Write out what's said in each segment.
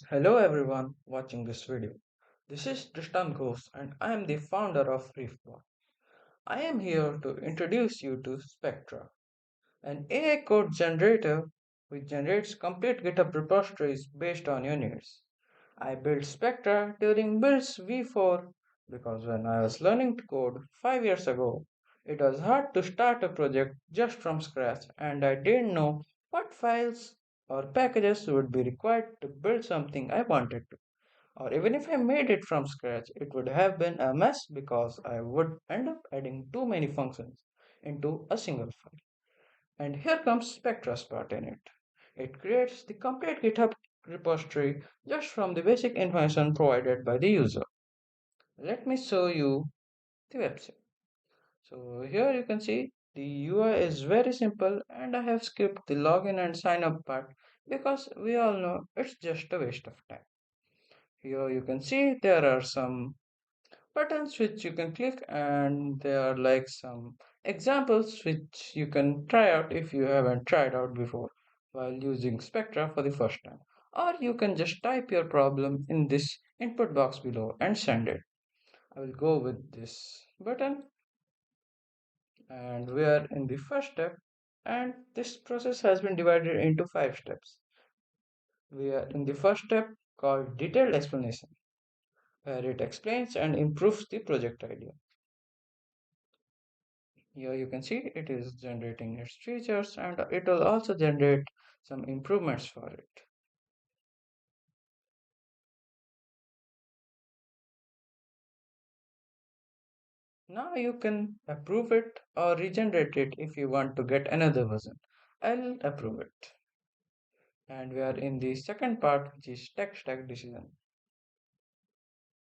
Hello everyone watching this video. This is DRIX10 and I am the founder of Reefbot. I am here to introduce you to Spectra, an AI code generator which generates complete GitHub repositories based on your needs. I built Spectra during Builds V4 because when I was learning to code 5 years ago, it was hard to start a project just from scratch and I didn't know what files or packages would be required to build something I wanted to. Or even if I made it from scratch, it would have been a mess because I would end up adding too many functions into a single file. And here comes Spectra's part in it. It creates the complete GitHub repository just from the basic information provided by the user. Let me show you the website. So here you can see the UI is very simple and I have skipped the login and sign up part because we all know it's just a waste of time. Here you can see there are some buttons which you can click and there are like some examples which you can try out if you haven't tried out before while using Spectra for the first time. Or you can just type your problem in this input box below and send it. I will go with this button and we are in the first step, and this process has been divided into 5 steps. We are in the first step called detailed explanation, where it explains and improves the project idea. Here you can see it is generating its features and it will also generate some improvements for it. Now you can approve it or regenerate it if you want to get another version. I'll approve it. And we are in the second part, which is tech stack decision.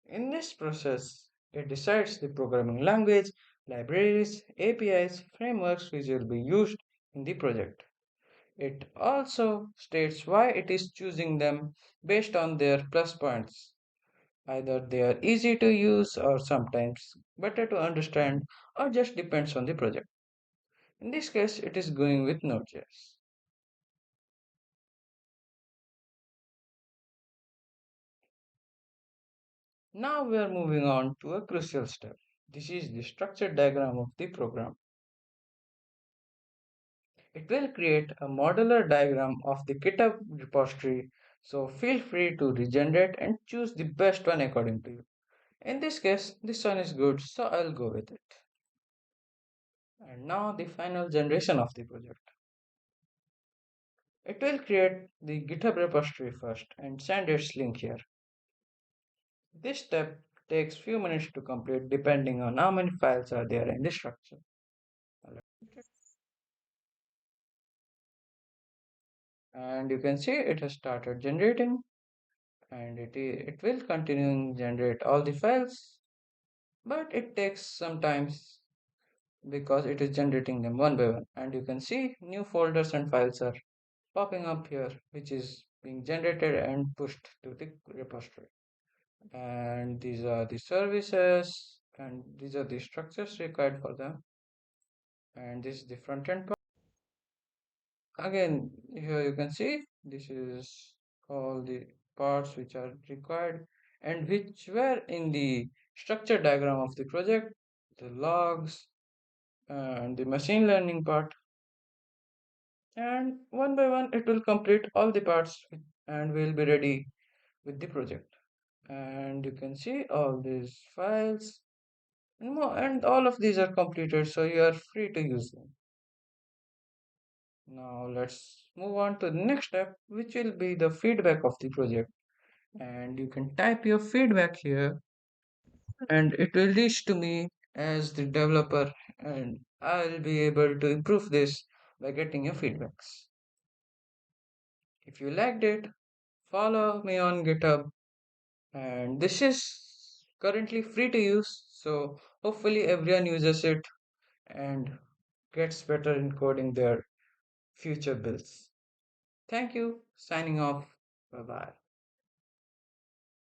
In this process, it decides the programming language, libraries, APIs, frameworks which will be used in the project. It also states why it is choosing them based on their plus points. Either they are easy to use or sometimes better to understand or just depends on the project. In this case, it is going with Node.js. Now we are moving on to a crucial step. This is the structured diagram of the program. It will create a modular diagram of the GitHub repository, so feel free to regenerate and choose the best one according to you. In this case, this one is good, so I'll go with it. And now the final generation of the project. It will create the GitHub repository first and send its link here. This step takes few minutes to complete depending on how many files are there in the structure. And you can see it has started generating and it will continue generate all the files, but it takes some time because it is generating them one by one. And you can see new folders and files are popping up here, which is being generated and pushed to the repository. And these are the services and these are the structures required for them. And this is the front end part. Again, here you can see this is all the parts which are required and which were in the structure diagram of the project, the logs and the machine learning part. And one by one it will complete all the parts and we'll be ready with the project. And you can see all these files and more, and all of these are completed, so you are free to use them. Now let's move on to the next step, which will be the feedback of the project. And you can type your feedback here and it will reach to me as the developer and I'll be able to improve this by getting your feedbacks. If you liked it, follow me on GitHub, and this is currently free to use, so hopefully everyone uses it and gets better in coding their future builds. Thank you. Signing off. Bye bye.